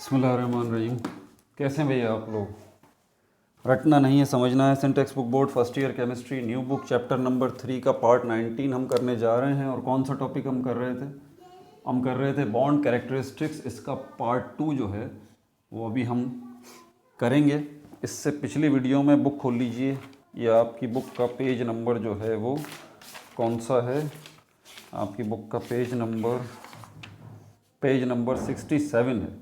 बिस्मिल्लाहिर्रहमानिर्रहीम। कैसे हैं भैया आप लोग? रटना नहीं है, समझना है। Syntax book board first year chemistry new book chapter number 3 का पार्ट 19 हम करने जा रहे हैं। और कौन सा टॉपिक हम कर रहे थे? हम कर रहे थे बॉन्ड कैरेक्टरिस्टिक्स। इसका पार्ट 2 जो है वो अभी हम करेंगे। इससे पिछली वीडियो में बुक खोल लीजिए। ये आपकी बुक का पेज नंबर जो है वो कौन सा है? आपकी बुक का पेज नंबर 67 है।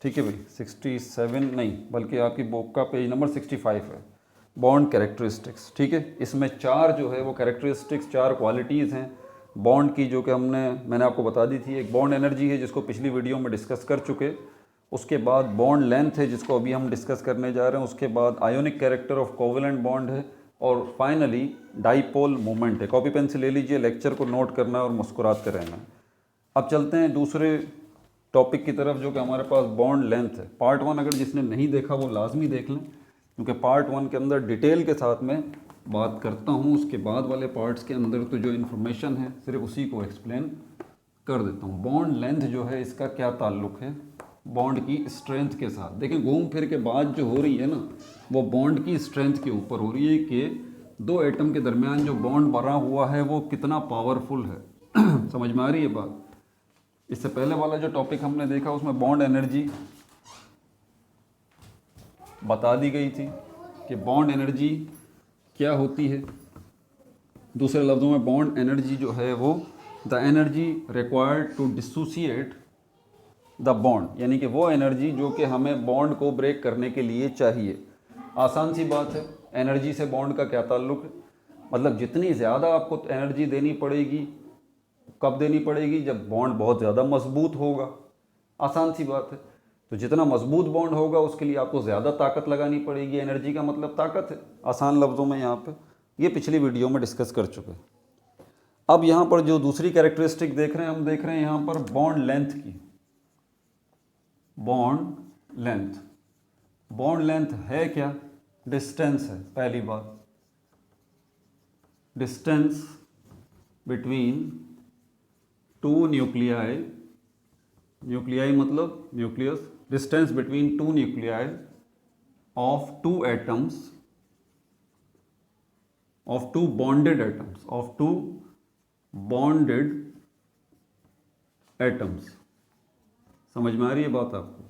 ठीक है भाई, 67 नहीं बल्कि आपकी बुक का पेज नंबर 65 है। बॉन्ड कैरेक्टरिस्टिक्स, ठीक है। इसमें चार जो है वो कैरेक्टरिस्टिक्स, चार क्वालिटीज़ हैं बॉन्ड की, जो कि मैंने आपको बता दी थी। एक बॉन्ड एनर्जी है जिसको पिछली वीडियो में डिस्कस कर चुके। उसके बाद बॉन्ड लेंथ है जिसको अभी हम डिस्कस करने जा रहे हैं। उसके बाद ionic character of covalent bond है। और फाइनली डाइपोल मोमेंट है। कॉपी पेन से ले लीजिए, लेक्चर को नोट करना है और मुस्कुराते रहना है। अब चलते हैं दूसरे टॉपिक की तरफ, जो कि हमारे पास बॉन्ड लेंथ है। पार्ट 1 अगर जिसने नहीं देखा वो लाजमी देख लें, क्योंकि पार्ट 1 के अंदर डिटेल के साथ में बात करता हूँ। उसके बाद वाले पार्ट्स के अंदर तो जो इन्फॉर्मेशन है सिर्फ उसी को एक्सप्लेन कर देता हूँ। बॉन्ड लेंथ जो है इसका क्या ताल्लुक़ है बॉन्ड की स्ट्रेंथ के साथ? देखें, घूम फिर के बात जो हो रही है ना, वो बॉन्ड की स्ट्रेंथ के ऊपर हो रही है कि दो एटम के दरमियान जो बॉन्ड बना हुआ है वो कितना पावरफुल है। समझ में आ रही है बात? इससे पहले वाला जो टॉपिक हमने देखा उसमें बॉन्ड एनर्जी बता दी गई थी कि बॉन्ड एनर्जी क्या होती है। दूसरे लफ्ज़ों में बॉन्ड एनर्जी जो है वो the energy required to dissociate the bond, यानी कि वो एनर्जी जो कि हमें बॉन्ड को ब्रेक करने के लिए चाहिए। आसान सी बात है, एनर्जी से बॉन्ड का क्या ताल्लुक़ है? मतलब जितनी ज़्यादा आपको एनर्जी देनी पड़ेगी, कब देनी पड़ेगी? जब बॉन्ड बहुत ज़्यादा मजबूत होगा। आसान सी बात है। तो जितना मजबूत बॉन्ड होगा उसके लिए आपको ज़्यादा ताकत लगानी पड़ेगी। एनर्जी का मतलब ताकत है, आसान लफ्ज़ों में। यहाँ पे ये पिछली वीडियो में डिस्कस कर चुके। अब यहाँ पर जो दूसरी कैरेक्टरिस्टिक देख रहे हैं, हम देख रहे हैं यहाँ पर बॉन्ड लेंथ की। बॉन्ड लेंथ, बॉन्ड लेंथ है क्या? डिस्टेंस है। पहली बात, distance between two nuclei, nuclei मतलब nucleus, distance between two nuclei of two atoms, of two bonded atoms, of two bonded atoms. समझ में आ रही है बात आपको?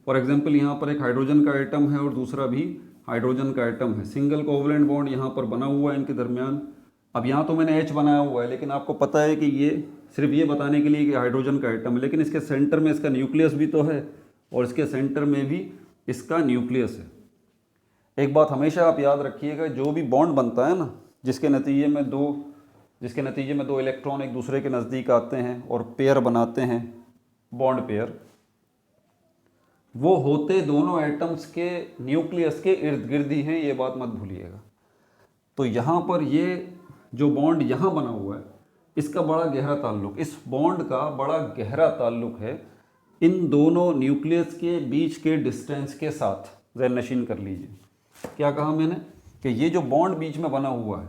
फॉर एग्जाम्पल यहाँ पर एक हाइड्रोजन का एटम है और दूसरा भी हाइड्रोजन का एटम है। सिंगल कोवलेंट बॉन्ड यहाँ पर बना हुआ है इनके दरमियान। अब यहाँ तो मैंने H बनाया हुआ है, लेकिन आपको पता है कि ये सिर्फ ये बताने के लिए कि हाइड्रोजन का एटम है, लेकिन इसके सेंटर में इसका न्यूक्लियस भी तो है और इसके सेंटर में भी इसका न्यूक्लियस है। एक बात हमेशा आप याद रखिएगा, जो भी बॉन्ड बनता है ना, जिसके नतीजे में दो इलेक्ट्रॉन एक दूसरे के नज़दीक आते हैं और पेयर बनाते हैं, बॉन्ड पेयर, वो होते दोनों एटम्स के न्यूक्लियस के इर्द गिर्द ही हैं। ये बात मत भूलिएगा। तो यहाँ पर ये जो बॉन्ड यहाँ बना हुआ है, इसका बड़ा गहरा ताल्लुक, इस बॉन्ड का बड़ा गहरा ताल्लुक है इन दोनों न्यूक्लियस के बीच के डिस्टेंस के साथ। ज़हन नशीन कर लीजिए। क्या कहा मैंने? कि ये जो बॉन्ड बीच में बना हुआ है,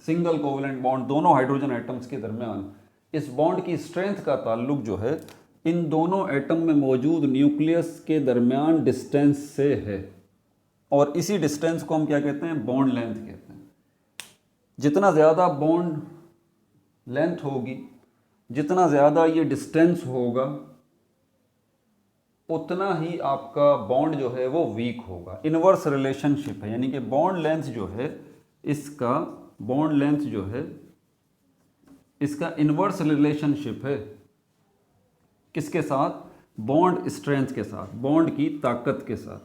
सिंगल कोवलेंट बॉन्ड दोनों हाइड्रोजन एटम्स के दरमियान, इस बॉन्ड की स्ट्रेंथ का ताल्लुक जो है इन दोनों एटम में मौजूद न्यूक्लियस के दरमियान डिस्टेंस से है। और इसी डिस्टेंस को हम क्या कहते हैं? बॉन्ड लेंथ कहते हैं। जितना ज़्यादा बॉन्ड लेंथ होगी, जितना ज़्यादा ये डिस्टेंस होगा, उतना ही आपका बॉन्ड जो है वो वीक होगा। इनवर्स रिलेशनशिप है, यानी कि बॉन्ड लेंथ जो है इसका, बॉन्ड लेंथ जो है इसका इनवर्स रिलेशनशिप है किसके साथ? बॉन्ड स्ट्रेंथ के साथ, बॉन्ड की ताकत के साथ।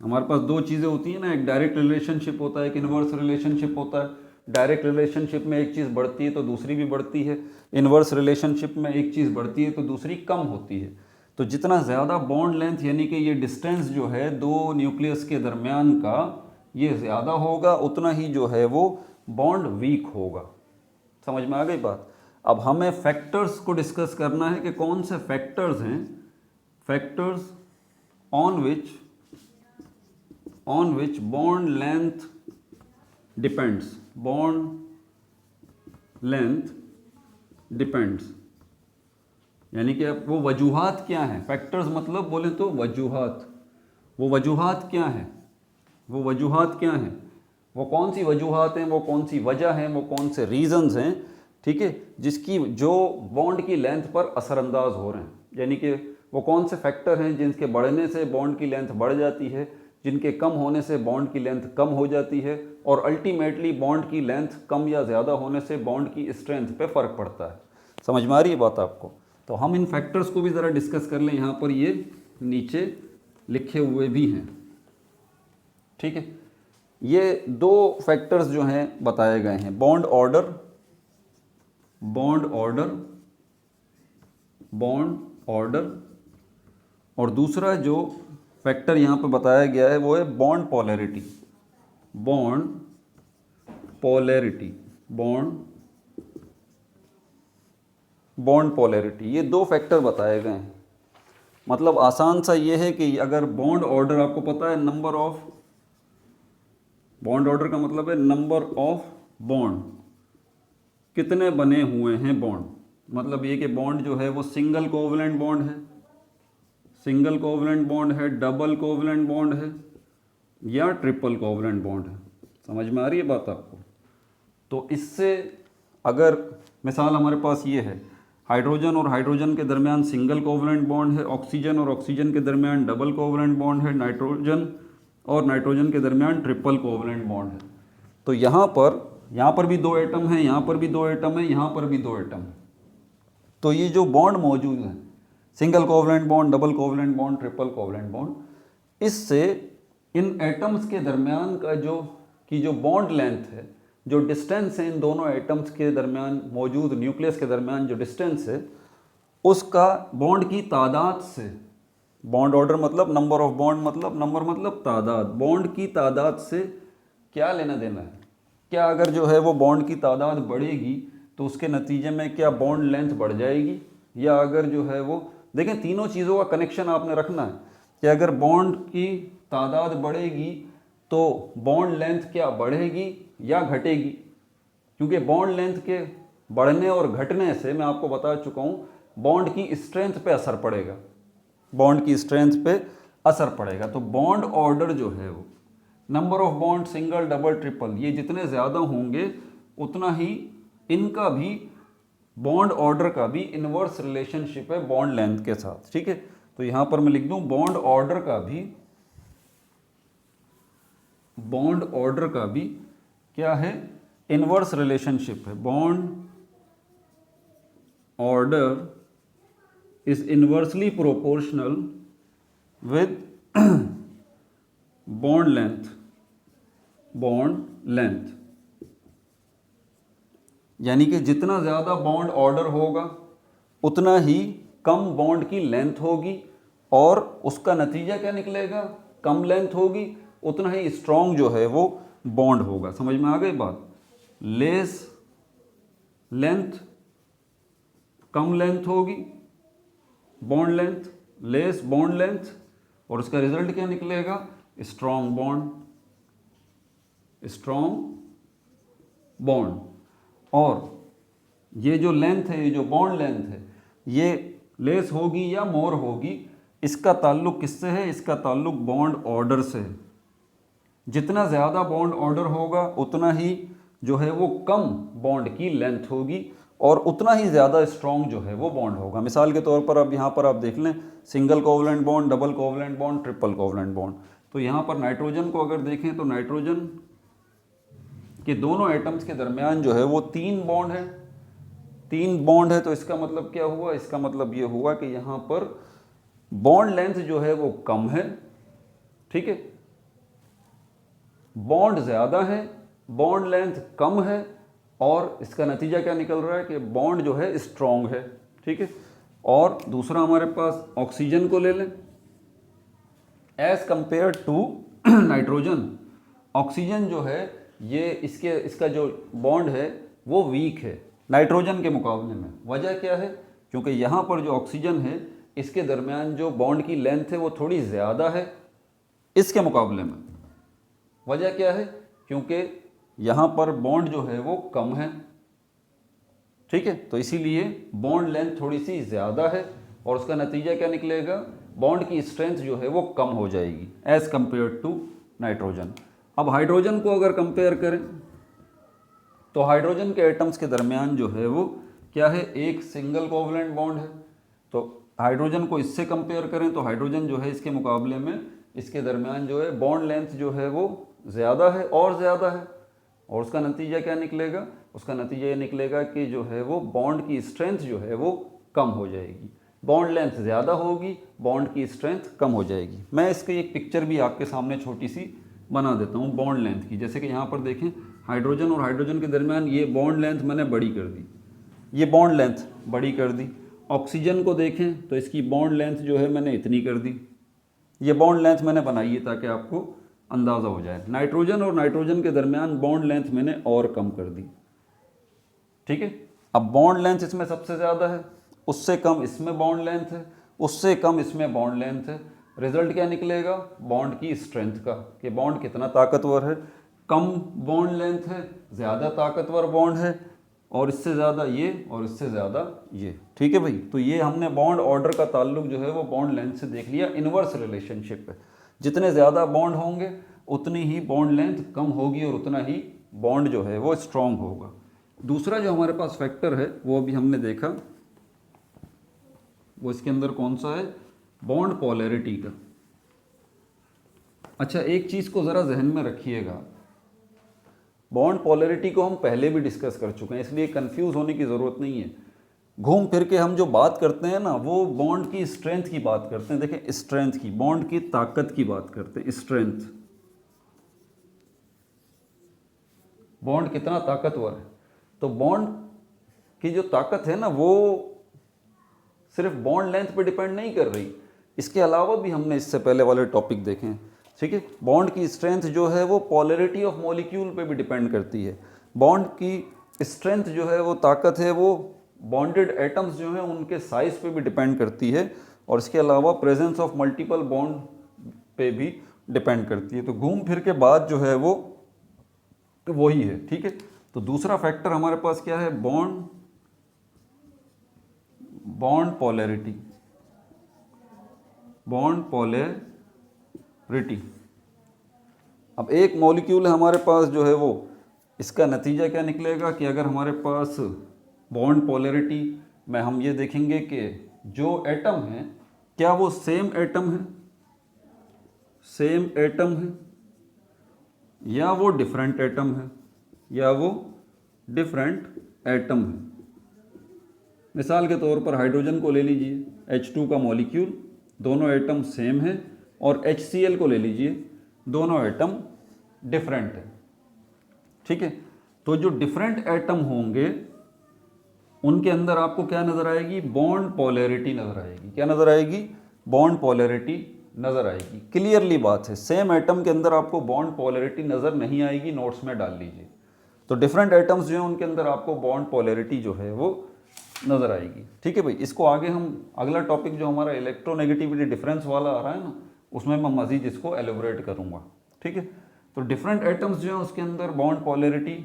हमारे पास दो चीज़ें होती हैं ना, एक डायरेक्ट रिलेशनशिप होता है, एक इनवर्स रिलेशनशिप होता है। डायरेक्ट रिलेशनशिप में एक चीज़ बढ़ती है तो दूसरी भी बढ़ती है। इनवर्स रिलेशनशिप में एक चीज़ बढ़ती है तो दूसरी कम होती है। तो जितना ज़्यादा बॉन्ड लेंथ, यानी कि ये डिस्टेंस जो है दो न्यूक्लियस के दरमियान का, ये ज़्यादा होगा, उतना ही जो है वो बॉन्ड वीक होगा। समझ में आ गई बात? अब हमें फैक्टर्स को डिस्कस करना है कि कौन से फैक्टर्स हैं, factors on which bond length depends, bond length depends. यानी कि अब वो वजूहात क्या हैं, फैक्टर्स मतलब बोले तो वजूहात, वो वजूहात क्या हैं, वो वजूहात क्या हैं, वो कौन सी वजूहात हैं, वो कौन सी वजह हैं, वो कौन से रीज़न्स हैं, ठीक है, जिसकी जो बॉन्ड की लेंथ पर असरअंदाज हो रहे हैं। यानी कि वो कौन से फैक्टर हैं जिनके बढ़ने से बॉन्ड की लेंथ बढ़ जाती है, जिनके कम होने से बॉन्ड की लेंथ कम हो जाती है, और अल्टीमेटली बॉन्ड की लेंथ कम या ज़्यादा होने से बॉन्ड की स्ट्रेंथ पे फ़र्क पड़ता है। समझ में आ रही है बात आपको? तो हम इन फैक्टर्स को भी ज़रा डिस्कस कर लें, यहाँ पर ये नीचे लिखे हुए भी हैं, ठीक है। ये दो फैक्टर्स जो हैं बताए गए हैं, bond order, bond order, bond order, और दूसरा जो फैक्टर यहाँ पे बताया गया है वो है bond polarity, bond polarity, bond polarity. ये दो फैक्टर बताए गए हैं। मतलब आसान सा ये है कि अगर बॉन्ड ऑर्डर, आपको पता है नंबर ऑफ, बॉन्ड ऑर्डर का मतलब है नंबर ऑफ बॉन्ड, कितने बने हुए हैं बॉन्ड, मतलब ये कि बॉन्ड जो है वो सिंगल कोवलेंट बॉन्ड है, सिंगल कोवलेंट बॉन्ड है, डबल कोवलेंट बॉन्ड है, या ट्रिपल कोवलेंट बॉन्ड है। समझ में आ रही है बात आपको? तो इससे अगर मिसाल हमारे पास ये है, हाइड्रोजन और हाइड्रोजन के दरमियान सिंगल कोवलेंट बॉन्ड है, ऑक्सीजन और ऑक्सीजन के दरमियान डबल कोवलेंट बॉन्ड है, नाइट्रोजन और नाइट्रोजन के दरमियान ट्रिपल कोवलेंट बॉन्ड है। तो यहाँ पर भी दो एटम हैं, यहाँ पर भी दो एटम है, यहाँ पर भी दो एटम है। तो ये जो बॉन्ड मौजूद हैं, single covalent bond, double covalent bond, triple covalent bond, इससे इन एटम्स के दरमियान का जो बॉन्ड लेंथ है, जो डिस्टेंस है इन दोनों एटम्स के दरमियान मौजूद न्यूक्लियस के दरमियान जो डिस्टेंस है, उसका बॉन्ड की तादाद से, बॉन्ड ऑर्डर मतलब नंबर ऑफ बॉन्ड, मतलब नंबर मतलब तादाद, बॉन्ड की तादाद से क्या लेना देना है। क्या अगर जो है वो बॉन्ड की तादाद बढ़ेगी तो उसके नतीजे में क्या बॉन्ड लेंथ बढ़ जाएगी, या अगर जो है वो, देखें तीनों चीज़ों का कनेक्शन आपने रखना है कि अगर बॉन्ड की तादाद बढ़ेगी तो बॉन्ड लेंथ क्या बढ़ेगी या घटेगी, क्योंकि बॉन्ड लेंथ के बढ़ने और घटने से मैं आपको बता चुका हूँ बॉन्ड की स्ट्रेंथ पे असर पड़ेगा, बॉन्ड की स्ट्रेंथ पे असर पड़ेगा। तो बॉन्ड ऑर्डर जो है वो number of bond, single double triple, ये जितने ज़्यादा होंगे उतना ही इनका भी, बॉन्ड ऑर्डर का भी इनवर्स रिलेशनशिप है बॉन्ड लेंथ के साथ, ठीक है। तो यहाँ पर मैं लिख दूँ बॉन्ड ऑर्डर का भी, बॉन्ड ऑर्डर का भी क्या है, इनवर्स रिलेशनशिप है। Bond order is inversely proportional with bond length, bond length, यानी कि जितना ज़्यादा बॉन्ड ऑर्डर होगा उतना ही कम बॉन्ड की लेंथ होगी, और उसका नतीजा क्या निकलेगा, कम लेंथ होगी उतना ही स्ट्रॉन्ग जो है वो बॉन्ड होगा। समझ में आ गई बात? लेस लेंथ, कम लेंथ होगी bond length, less bond length, और उसका रिजल्ट क्या निकलेगा, स्ट्रॉन्ग बॉन्ड, स्ट्रॉन्ग बॉन्ड। और ये जो लेंथ है, ये जो बॉन्ड लेंथ है, ये लेस होगी या मोर होगी, इसका ताल्लुक किससे है, इसका ताल्लुक बॉन्ड ऑर्डर से है। जितना ज़्यादा बॉन्ड ऑर्डर होगा उतना ही जो है वो कम बॉन्ड की लेंथ होगी, और उतना ही ज़्यादा स्ट्रॉन्ग जो है वो बॉन्ड होगा। मिसाल के तौर पर अब यहाँ पर आप देख लें, single covalent bond, double covalent bond, triple covalent bond. तो यहाँ पर नाइट्रोजन को अगर देखें तो नाइट्रोजन के दोनों एटम्स के दरमियान जो है वो 3 बॉन्ड है, 3 बॉन्ड है। तो इसका मतलब क्या हुआ, इसका मतलब ये हुआ कि यहाँ पर बॉन्ड लेंथ जो है वो कम है, ठीक है, बॉन्ड ज़्यादा है, बॉन्ड लेंथ कम है, और इसका नतीजा क्या निकल रहा है कि बॉन्ड जो है स्ट्रॉन्ग है, ठीक है। और दूसरा हमारे पास ऑक्सीजन को ले लें, as compare to nitrogen, oxygen जो है ये इसका जो बॉन्ड है वो वीक है नाइट्रोजन के मुकाबले में। वजह क्या है, क्योंकि यहाँ पर जो ऑक्सीजन है इसके दरमियान जो बॉन्ड की लेंथ है वो थोड़ी ज़्यादा है इसके मुकाबले में। वजह क्या है, क्योंकि यहाँ पर बॉन्ड जो है वो कम है, ठीक है, तो इसीलिए बॉन्ड लेंथ थोड़ी सी ज़्यादा है और उसका नतीजा क्या निकलेगा, बॉन्ड की स्ट्रेंथ जो है वो कम हो जाएगी एज़ कंपेयर टू नाइट्रोजन। अब हाइड्रोजन को अगर कंपेयर करें तो हाइड्रोजन के एटम्स के दरमियान जो है वो क्या है, एक सिंगल कोवलेंट बॉन्ड है। तो हाइड्रोजन को इससे कंपेयर करें तो हाइड्रोजन जो है इसके मुकाबले में इसके दरमियान जो है बॉन्ड लेंथ जो है वो ज़्यादा है और ज़्यादा है, और उसका नतीजा क्या निकलेगा, उसका नतीजा ये निकलेगा कि जो है वो बॉन्ड की स्ट्रेंथ जो है वो कम हो जाएगी। बॉन्ड लेंथ ज़्यादा होगी, बॉन्ड की स्ट्रेंथ कम हो जाएगी। मैं इसकी एक पिक्चर भी आपके सामने छोटी सी बना देता हूँ बॉन्ड लेंथ की। जैसे कि यहाँ पर देखें, हाइड्रोजन और हाइड्रोजन के दरमियान ये बॉन्ड लेंथ मैंने बड़ी कर दी, ये बॉन्ड लेंथ बड़ी कर दी। ऑक्सीजन को देखें तो इसकी बॉन्ड लेंथ जो है मैंने इतनी कर दी, ये बॉन्ड लेंथ मैंने बनाई है ताकि आपको अंदाज़ा हो जाए। नाइट्रोजन और नाइट्रोजन के दरमियान बॉन्ड लेंथ मैंने और कम कर दी, ठीक है। अब बॉन्ड लेंथ इसमें सबसे ज़्यादा है, उससे कम इसमें बॉन्ड लेंथ है, उससे कम इसमें बॉन्ड लेंथ है। रिजल्ट क्या निकलेगा, बॉन्ड की स्ट्रेंथ का, कि बॉन्ड कितना ताकतवर है। कम बॉन्ड लेंथ है, ज़्यादा ताकतवर बॉन्ड है, और इससे ज़्यादा ये और इससे ज़्यादा ये, ठीक है भाई। तो ये हमने बॉन्ड ऑर्डर का ताल्लुक जो है वो बॉन्ड लेंथ से देख लिया, इन्वर्स रिलेशनशिप है। जितने ज़्यादा बॉन्ड होंगे उतनी ही बॉन्ड लेंथ कम होगी और उतना ही बॉन्ड जो है वो स्ट्रॉन्ग होगा। दूसरा जो हमारे पास फैक्टर है वो अभी हमने देखा, वो इसके अंदर कौन सा है, बॉन्ड पोलैरिटी का। अच्छा, एक चीज़ को ज़रा जहन में रखिएगा, बॉन्ड पोलैरिटी को हम पहले भी डिस्कस कर चुके हैं, इसलिए कंफ्यूज होने की ज़रूरत नहीं है। घूम फिर के हम जो बात करते हैं ना, वो बॉन्ड की स्ट्रेंथ की बात करते हैं। देखें, स्ट्रेंथ की, बॉन्ड की ताकत की बात करते हैं, स्ट्रेंथ, बॉन्ड कितना ताकतवर है। तो बॉन्ड की जो ताकत है ना, वो सिर्फ बॉन्ड लेंथ पे डिपेंड नहीं कर रही, इसके अलावा भी हमने इससे पहले वाले टॉपिक देखे हैं, ठीक है। बॉन्ड की स्ट्रेंथ जो है वो पोलैरिटी ऑफ मॉलिक्यूल पे भी डिपेंड करती है। बॉन्ड की स्ट्रेंथ जो है वो ताकत है, वो बॉन्डेड एटम्स जो हैं उनके साइज पे भी डिपेंड करती है, और इसके अलावा प्रेजेंस ऑफ मल्टीपल बॉन्ड पे भी डिपेंड करती है। तो घूम फिर के बाद जो है वो वही है, ठीक है। तो दूसरा फैक्टर हमारे पास क्या है, बॉन्ड पोलैरिटी, बॉन्ड पोलैरिटी। अब एक मॉलिक्यूल है हमारे पास जो है वो, इसका नतीजा क्या निकलेगा कि अगर हमारे पास बॉन्ड पोलैरिटी में हम ये देखेंगे कि जो एटम है क्या वो सेम एटम है, सेम एटम है, या वो डिफरेंट एटम है, या वो डिफरेंट एटम है। मिसाल के तौर पर हाइड्रोजन को ले लीजिए, H2 का मॉलिक्यूल, दोनों एटम सेम है, और HCl को ले लीजिए, दोनों एटम डिफरेंट है, ठीक है। तो जो डिफरेंट एटम होंगे उनके अंदर आपको क्या नज़र आएगी, बॉन्ड पोलैरिटी नज़र आएगी। क्या नज़र आएगी, बॉन्ड पोलैरिटी नज़र आएगी। क्लियरली बात है, सेम एटम के अंदर आपको बॉन्ड पोलैरिटी नज़र नहीं आएगी, नोट्स में डाल लीजिए। तो डिफरेंट एटम्स जो हैं उनके अंदर आपको बॉन्ड पोलैरिटी जो है वो नज़र आएगी, ठीक है भाई। इसको आगे हम अगला टॉपिक जो हमारा इलेक्ट्रोनेगेटिविटी डिफरेंस वाला आ रहा है ना, उसमें मैं मज़ीद इसको एलोबरेट करूँगा, ठीक है। तो डिफरेंट एटम्स जो हैं उसके अंदर बॉन्ड पोलैरिटी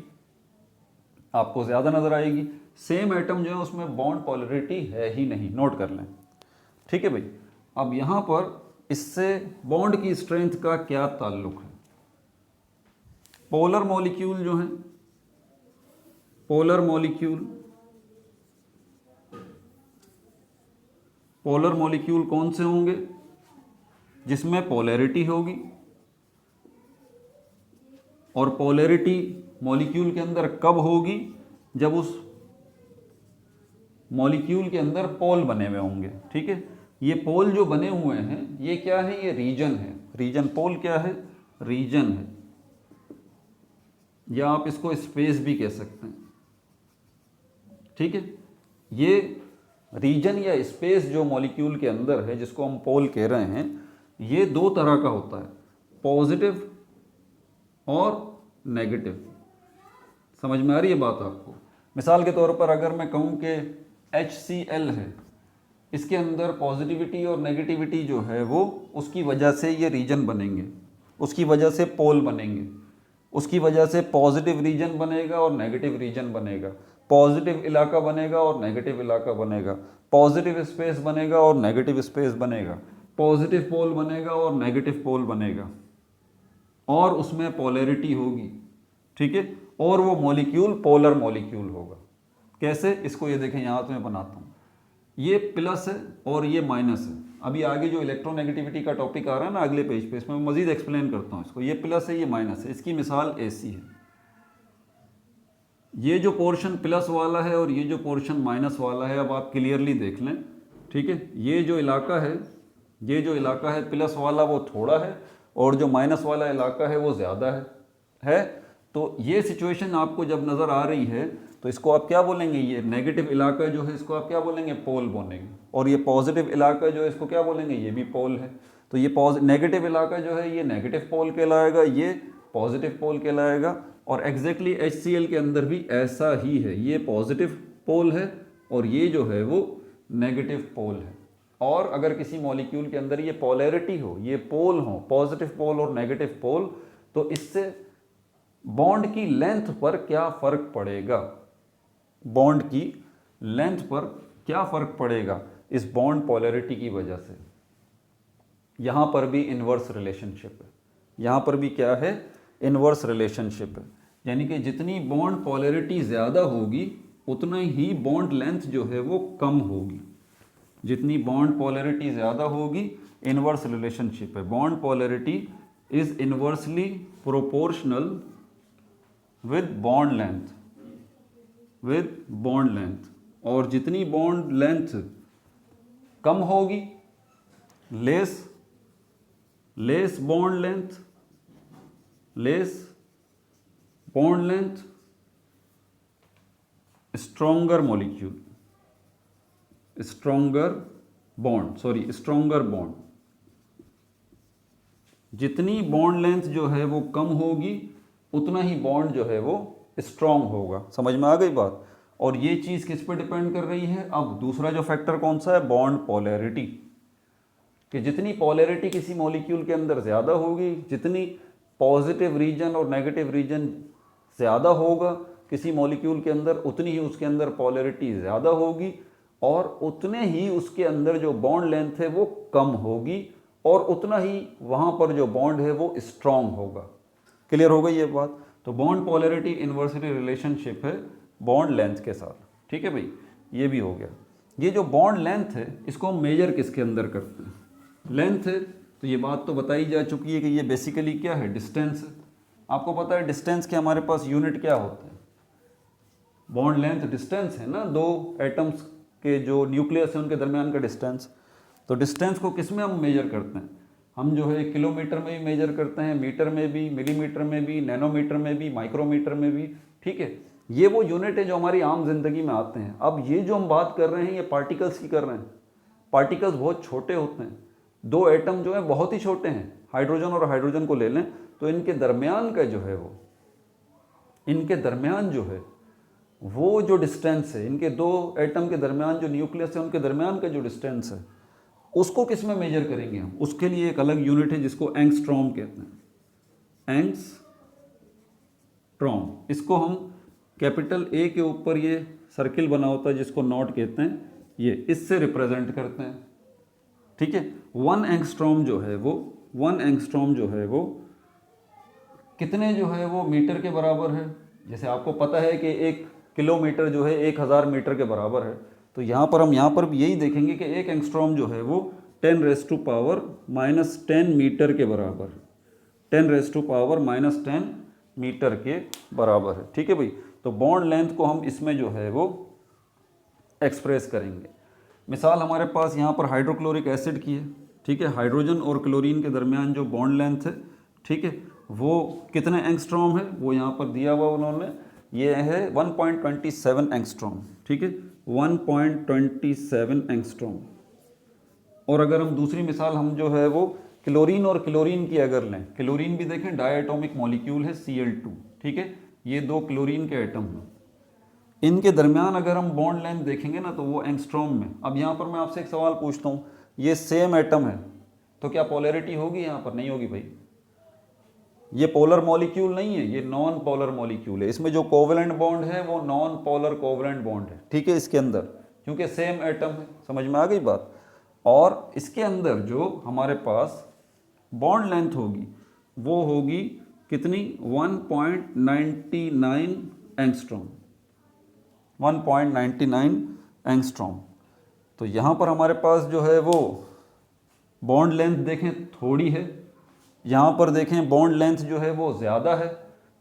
आपको ज़्यादा नज़र आएगी, सेम एटम जो है उसमें बॉन्ड पोलैरिटी है ही नहीं, नोट कर लें, ठीक है भाई। अब यहाँ पर इससे बॉन्ड की स्ट्रेंथ का क्या ताल्लुक है। पोलर मॉलिक्यूल जो है, पोलर मॉलिक्यूल कौन से होंगे, जिसमें पोलैरिटी होगी, और पोलैरिटी मॉलिक्यूल के अंदर कब होगी, जब उस मॉलिक्यूल के अंदर पोल बने हुए होंगे, ठीक है। ये पोल जो बने हुए हैं ये क्या है, ये रीजन है, रीजन। पोल क्या है, रीजन है, या आप इसको स्पेस भी कह सकते हैं, ठीक है। ये रीजन या स्पेस जो मॉलिक्यूल के अंदर है, जिसको हम पोल कह रहे हैं, ये दो तरह का होता है, पॉजिटिव और नेगेटिव। समझ में आ रही है बात आपको। मिसाल के तौर पर अगर मैं कहूँ कि HCl है, इसके अंदर पॉजिटिविटी और नेगेटिविटी जो है वो उसकी वजह से ये रीजन बनेंगे, उसकी वजह से पोल बनेंगे, उसकी वजह से पॉजिटिव रीजन बनेगा और नेगेटिव रीजन बनेगा। पॉजिटिव इलाका बनेगा और नेगेटिव इलाका बनेगा, पॉजिटिव स्पेस बनेगा और नेगेटिव स्पेस बनेगा, पॉजिटिव पोल बनेगा और नेगेटिव पोल बनेगा, और उसमें पोलैरिटी होगी, ठीक है, और वो मॉलिक्यूल पोलर मॉलिक्यूल होगा। कैसे, इसको ये देखें, यहाँ तो मैं बनाता हूँ, ये प्लस है और ये माइनस है। अभी आगे जो इलेक्ट्रोनेगेटिविटी का टॉपिक आ रहा है ना अगले पेज पे, इसमें मैं मजीद एक्सप्लेन करता हूँ इसको। ये प्लस है, ये माइनस है, इसकी मिसाल ऐसी है, ये जो पोर्शन प्लस वाला है और ये जो पोर्शन माइनस वाला है, अब आप क्लियरली देख लें, ठीक है। ये जो इलाका है, ये जो इलाका है प्लस वाला वो थोड़ा है, और जो माइनस वाला इलाका है वो ज़्यादा है। तो ये सिचुएशन आपको जब नज़र आ रही है तो इसको आप क्या बोलेंगे, ये नेगेटिव इलाका जो है इसको आप क्या बोलेंगे, पोल बोलेंगे, और ये पॉजिटिव इलाका जो है इसको क्या बोलेंगे, ये भी पोल है। तो ये नेगेटिव इलाका जो है ये नेगेटिव पोल कहलाएगा, ये पॉजिटिव पोल कहलाएगा। और एग्जैक्टली HCl के अंदर भी ऐसा ही है, ये पॉजिटिव पोल है और ये जो है वो नेगेटिव पोल है। और अगर किसी मॉलिक्यूल के अंदर ये पोलैरिटी हो, ये पोल हो, पॉजिटिव पोल और नेगेटिव पोल, तो इससे बॉन्ड की लेंथ पर क्या फ़र्क पड़ेगा, बॉन्ड की लेंथ पर क्या फ़र्क पड़ेगा इस बॉन्ड पोलैरिटी की वजह से। यहाँ पर भी इन्वर्स रिलेशनशिप है, यहाँ पर भी क्या है, इन्वर्स रिलेशनशिप है। यानी कि जितनी बॉन्ड पोलैरिटी ज़्यादा होगी उतना ही बॉन्ड लेंथ जो है वो कम होगी। जितनी बॉन्ड पोलैरिटी ज़्यादा होगी, इन्वर्स रिलेशनशिप है, bond polarity is inversely proportional with bond length, और जितनी बॉन्ड लेंथ कम होगी, less bond length stronger bond. जितनी बॉन्ड लेंथ जो है वो कम होगी उतना ही बॉन्ड जो है वो स्ट्रॉन्ग होगा। समझ में आ गई बात। और ये चीज़ किस पे डिपेंड कर रही है, अब दूसरा जो फैक्टर कौन सा है, बॉन्ड पोलैरिटी, कि जितनी पोलैरिटी किसी मॉलिक्यूल के अंदर ज़्यादा होगी, जितनी पॉजिटिव रीजन और नेगेटिव रीजन ज़्यादा होगा किसी मॉलिक्यूल के अंदर, उतनी ही उसके अंदर पोलैरिटी ज़्यादा होगी, और उतने ही उसके अंदर जो बॉन्ड लेंथ है वो कम होगी, और उतना ही वहाँ पर जो बॉन्ड है वो स्ट्रॉन्ग होगा। क्लियर हो गई ये बात। तो बॉन्ड पोलैरिटी इन्वर्सली रिलेशनशिप है बॉन्ड लेंथ के साथ, ठीक है भाई, ये भी हो गया। ये जो बॉन्ड लेंथ है इसको हम मेजर किसके अंदर करते हैं, लेंथ है, तो ये बात तो बताई जा चुकी है कि ये बेसिकली क्या है, डिस्टेंस है। आपको पता है डिस्टेंस के हमारे पास यूनिट क्या होते हैं, बॉन्ड लेंथ डिस्टेंस है ना, दो एटम्स के जो न्यूक्लियस है उनके दरमियान का डिस्टेंस। तो डिस्टेंस को किस में हम मेजर करते हैं, हम जो है किलोमीटर में भी मेजर करते हैं, मीटर में भी, मिलीमीटर में भी, नैनोमीटर में भी, माइक्रोमीटर में भी, ठीक है। ये वो यूनिट है जो हमारी आम जिंदगी में आते हैं। अब ये जो हम बात कर रहे हैं ये पार्टिकल्स की कर रहे हैं। पार्टिकल्स बहुत छोटे होते हैं, दो एटम जो है बहुत ही छोटे हैं, हाइड्रोजन और हाइड्रोजन को ले लें तो इनके दरमियान का जो है वो, इनके दरमियान जो है वो जो डिस्टेंस है, इनके दो एटम के दरमियान जो न्यूक्लियस है उनके दरमियान का जो डिस्टेंस है, उसको किस में मेजर करेंगे हम, उसके लिए एक अलग यूनिट है जिसको एंगस्ट्रॉम कहते हैं, एंगस्ट्रॉम। इसको हम कैपिटल ए के ऊपर ये सर्किल बना होता है जिसको नॉट कहते हैं, ये इससे रिप्रेजेंट करते हैं, ठीक है। 1 एंगस्ट्रॉम जो है वो, 1 एंगस्ट्रॉम जो है वो कितने जो है वो मीटर के बराबर है। जैसे आपको पता है कि 1 किलोमीटर जो है 1000 मीटर के बराबर है, तो यहाँ पर हम यहाँ पर भी यही देखेंगे कि 1 एंगस्ट्रॉम जो है वो 10⁻⁻10 मीटर के बराबर, 10⁻⁻10 मीटर के बराबर है, ठीक है भाई। तो बॉन्ड लेंथ को हम इसमें जो है वो एक्सप्रेस करेंगे। मिसाल हमारे पास यहाँ पर हाइड्रोक्लोरिक एसिड की है, ठीक है। हाइड्रोजन और क्लोरीन के दरमियान जो बॉन्ड लेंथ है, ठीक है, वो कितने एंगस्ट्रॉम है वो यहाँ पर दिया हुआ उन्होंने, ये है 1.27 एंगस्ट्रॉम, ठीक है, 1.27 एंगस्ट्रॉम। और अगर हम दूसरी मिसाल हम जो है वो क्लोरीन और क्लोरीन की अगर लें, क्लोरीन भी देखें डायटोमिक मॉलिक्यूल है Cl2, ठीक है, ये 2 क्लोरीन के एटम हैं, इनके दरमियान अगर हम बॉन्ड लेंथ देखेंगे ना तो वो एंगस्ट्रॉम में। अब यहाँ पर मैं आपसे एक सवाल पूछता हूँ, ये सेम एटम है तो क्या पोलैरिटी होगी यहाँ पर, नहीं होगी भाई, ये पोलर मॉलिक्यूल नहीं है, ये नॉन पोलर मॉलिक्यूल है। इसमें जो कोवेलेंट बॉन्ड है वो नॉन पोलर कोवेलेंट बॉन्ड है, ठीक है, इसके अंदर, क्योंकि सेम एटम है। समझ में आ गई बात। और इसके अंदर जो हमारे पास बॉन्ड लेंथ होगी वो होगी कितनी, 1.99 एंगस्ट्रॉम, 1.99 एंगस्ट्रॉम। तो यहाँ पर हमारे पास जो है वो बॉन्ड लेंथ देखें थोड़ी है, यहाँ पर देखें बॉन्ड लेंथ जो है वो ज़्यादा है।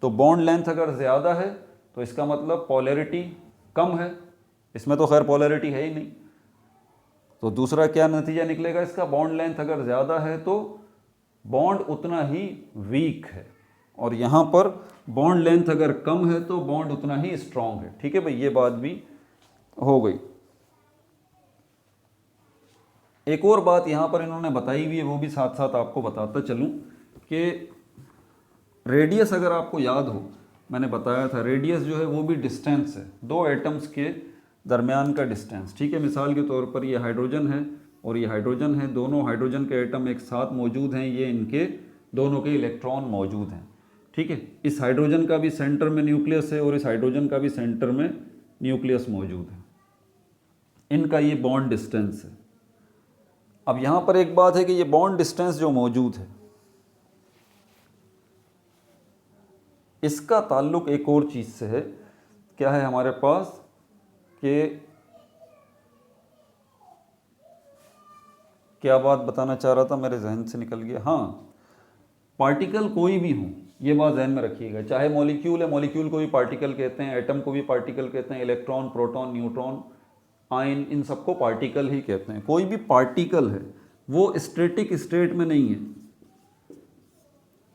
तो बॉन्ड लेंथ अगर ज़्यादा है तो इसका मतलब पोलैरिटी कम है, इसमें तो खैर पोलैरिटी है ही नहीं। तो दूसरा क्या नतीजा निकलेगा इसका, बॉन्ड लेंथ अगर ज़्यादा है तो बॉन्ड उतना ही वीक है, और यहाँ पर बॉन्ड लेंथ अगर कम है तो बॉन्ड उतना ही स्ट्रॉन्ग है। ठीक है भाई, ये बात भी हो गई। एक और बात यहाँ पर इन्होंने बताई हुई है, वो भी साथ साथ आपको बताता चलूँ कि रेडियस अगर आपको याद हो, मैंने बताया था रेडियस जो है वो भी डिस्टेंस है, दो एटम्स के दरमियान का डिस्टेंस। ठीक है, मिसाल के तौर पर ये हाइड्रोजन है और ये हाइड्रोजन है, दोनों हाइड्रोजन के एटम एक साथ मौजूद हैं, ये इनके दोनों के इलेक्ट्रॉन मौजूद हैं। ठीक है, इस हाइड्रोजन का भी सेंटर में न्यूक्लियस है और इस हाइड्रोजन का भी सेंटर में न्यूक्लियस मौजूद है, इनका ये बॉन्ड डिस्टेंस है। अब यहाँ पर एक बात है कि ये बॉन्ड डिस्टेंस जो मौजूद है इसका ताल्लुक एक और चीज़ से है। क्या है हमारे पास कि क्या बात बताना चाह रहा था, मेरे जहन से निकल गया। हाँ, पार्टिकल कोई भी हो, ये बात जहन में रखिएगा, चाहे मॉलिक्यूल है, मॉलिक्यूल को भी पार्टिकल कहते हैं, एटम को भी पार्टिकल कहते हैं, इलेक्ट्रॉन, प्रोटॉन, न्यूट्रॉन, आयन, इन सबको पार्टिकल ही कहते हैं। कोई भी पार्टिकल है वो स्टैटिक स्टेट में नहीं है,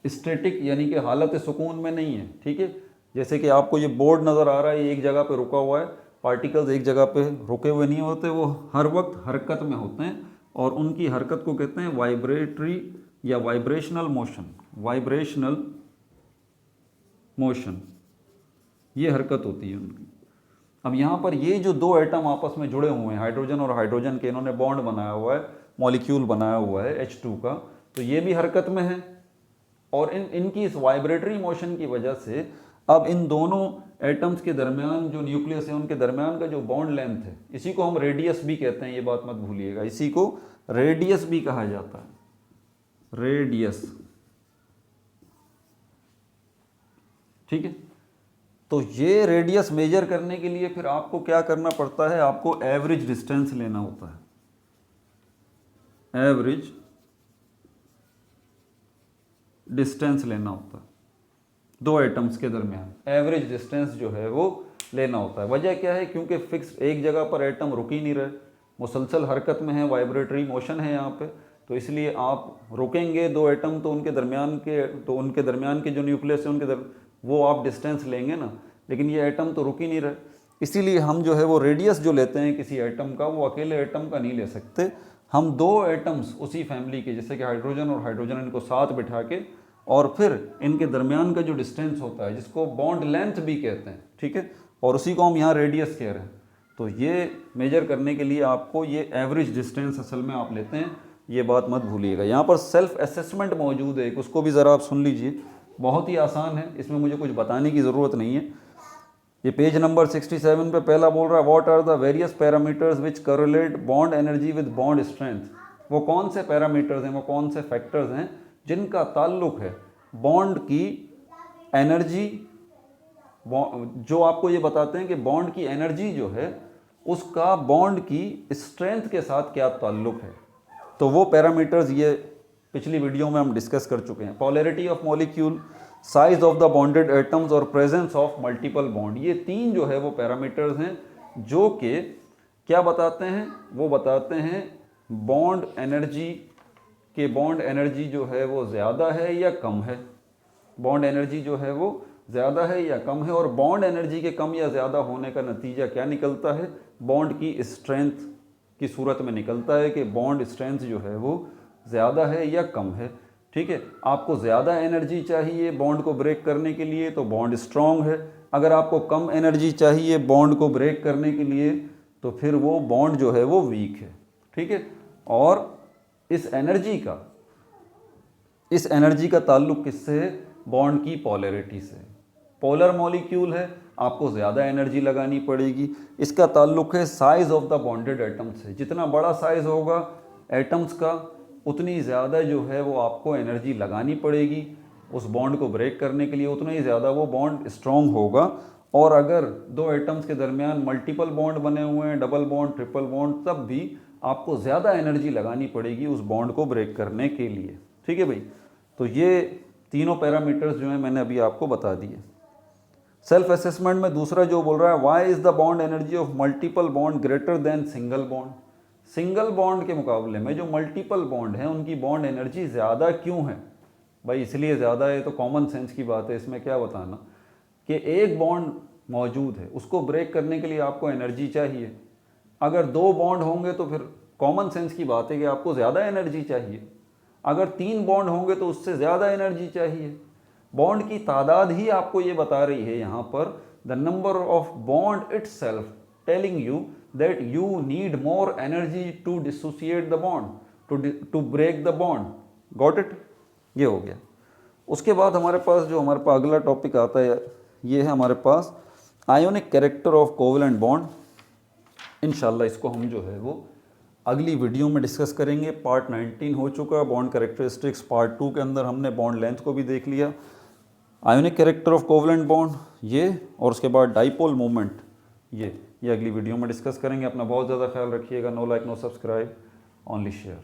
स्टैटिक यानी कि हालत सुकून में नहीं है। ठीक है, जैसे कि आपको ये बोर्ड नज़र आ रहा है, ये एक जगह पे रुका हुआ है, पार्टिकल्स एक जगह पे रुके हुए नहीं होते, वो हर वक्त हरकत में होते हैं और उनकी हरकत को कहते हैं वाइब्रेटरी या वाइब्रेशनल मोशन। वाइब्रेशनल मोशन, ये हरकत होती है उनकी। अब यहाँ पर ये जो दो एटम आपस में जुड़े हुए हैं, हाइड्रोजन और हाइड्रोजन के, इन्होंने बॉन्ड बनाया हुआ है, मॉलिक्यूल बनाया हुआ है H2 का, तो ये भी हरकत में है और इनकी इस वाइब्रेटरी मोशन की वजह से अब इन दोनों एटम्स के दरमियान जो न्यूक्लियस है उनके दरमियान का जो बॉन्ड लेंथ है, इसी को हम रेडियस भी कहते हैं, ये बात मत भूलिएगा, इसी को रेडियस भी कहा जाता है, रेडियस। ठीक है, तो ये रेडियस मेजर करने के लिए फिर आपको क्या करना पड़ता है, आपको एवरेज डिस्टेंस लेना होता है, एवरेज डिस्टेंस लेना होता है दो एटम्स के दरमियान, एवरेज डिस्टेंस जो है वो लेना होता है। वजह क्या है, क्योंकि फिक्स एक जगह पर एटम रुक ही नहीं रहे, मुसलसल हरकत में है, वाइब्रेटरी मोशन है यहाँ पे, तो इसलिए आप रुकेंगे दो एटम तो उनके दरमियान के जो न्यूक्लियस है वो आप डिस्टेंस लेंगे ना, लेकिन ये एटम तो रुक ही नहीं रहे, इसीलिए हम जो है वो रेडियस जो लेते हैं किसी एटम का, वो अकेले एटम का नहीं ले सकते, हम दो एटम्स उसी फैमिली के, जैसे कि हाइड्रोजन और हाइड्रोजन, इनको साथ बिठा के और फिर इनके दरमियान का जो डिस्टेंस होता है जिसको बॉन्ड लेंथ भी कहते हैं, ठीक है, और उसी को हम यहाँ रेडियस कह रहे हैं। तो ये मेजर करने के लिए आपको ये एवरेज डिस्टेंस असल में आप लेते हैं, ये बात मत भूलिएगा। यहाँ पर सेल्फ असेसमेंट मौजूद है, उसको भी ज़रा आप सुन लीजिए, बहुत ही आसान है, इसमें मुझे कुछ बताने की ज़रूरत नहीं है। ये पेज नंबर 67 पे पहला बोल रहा है, what are the various parameters which correlate bond energy with bond strength. वो कौन से पैरामीटर्स हैं, वो कौन से फैक्टर्स हैं जिनका ताल्लुक है बॉन्ड की एनर्जी, जो आपको ये बताते हैं कि बॉन्ड की एनर्जी जो है उसका बॉन्ड की स्ट्रेंथ के साथ क्या ताल्लुक है। तो वो पैरामीटर्स ये पिछली वीडियो में हम डिस्कस कर चुके हैं। Polarity of molecule, size of the bonded atoms और प्रेजेंस ऑफ मल्टीपल बॉन्ड, ये तीन जो है वो पैरामीटर्स हैं जो कि क्या बताते हैं, वो बताते हैं बॉन्ड एनर्जी के, बॉन्ड एनर्जी जो है वो ज़्यादा है या कम है, बॉन्ड एनर्जी जो है वो ज़्यादा है या कम है, और बॉन्ड एनर्जी के कम या ज़्यादा होने का नतीजा क्या निकलता है, बॉन्ड की स्ट्रेंथ की सूरत में निकलता है कि बॉन्ड स्ट्रेंथ जो है वो ज़्यादा है या कम है। ठीक है, आपको ज़्यादा एनर्जी चाहिए बॉन्ड को ब्रेक करने के लिए तो बॉन्ड स्ट्रॉन्ग है, अगर आपको कम एनर्जी चाहिए बॉन्ड को ब्रेक करने के लिए तो फिर वो बॉन्ड जो है वो वीक है। ठीक है, और इस एनर्जी का ताल्लुक किससे है, बॉन्ड की पोलैरिटी से। पोलर मॉलिक्यूल है, आपको ज़्यादा एनर्जी लगानी पड़ेगी। इसका ताल्लुक है size of the bonded atom से। जितना बड़ा साइज़ होगा एटम्स का, उतनी ज़्यादा जो है वो आपको एनर्जी लगानी पड़ेगी उस बॉन्ड को ब्रेक करने के लिए, उतना ही ज़्यादा वो बॉन्ड स्ट्रॉन्ग होगा। और अगर दो एटम्स के दरमियान मल्टीपल बॉन्ड बने हुए हैं, डबल बॉन्ड, ट्रिपल बॉन्ड, तब भी आपको ज़्यादा एनर्जी लगानी पड़ेगी उस बॉन्ड को ब्रेक करने के लिए। ठीक है भाई, तो ये तीनों पैरामीटर्स जो हैं मैंने अभी आपको बता दिए। सेल्फ असेसमेंट में दूसरा जो बोल रहा है, why is the bond energy of multiple bond greater than single bond. Single bond के मुकाबले में जो मल्टीपल बॉन्ड हैं उनकी बॉन्ड एनर्जी ज़्यादा क्यों है? भाई इसलिए ज़्यादा है तो कॉमन सेंस की बात है, इसमें क्या बताना कि एक बॉन्ड मौजूद है, उसको ब्रेक करने के लिए आपको एनर्जी चाहिए। अगर दो बॉन्ड होंगे तो फिर कॉमन सेंस की बात है कि आपको ज़्यादा एनर्जी चाहिए। अगर तीन बॉन्ड होंगे तो उससे ज़्यादा एनर्जी चाहिए। बॉन्ड की तादाद ही आपको ये बता रही है यहाँ पर, the number of bond itself telling you that you need more energy to dissociate the bond, to break the bond. Got it? ये हो गया। उसके बाद हमारे पास जो हमारे पास अगला टॉपिक आता है, ये है हमारे पास ionic character of covalent bond. इंशाल्लाह इसको हम जो है वो अगली वीडियो में डिस्कस करेंगे। पार्ट 19 हो चुका, बॉन्ड कैरेक्टरिस्टिक्स। पार्ट 2 के अंदर हमने बॉन्ड लेंथ को भी देख लिया, ionic character of covalent bond ये, और उसके बाद डाइपोल मूवमेंट ये अगली वीडियो में डिस्कस करेंगे। अपना बहुत ज़्यादा ख्याल रखिएगा। No like no subscribe, only share.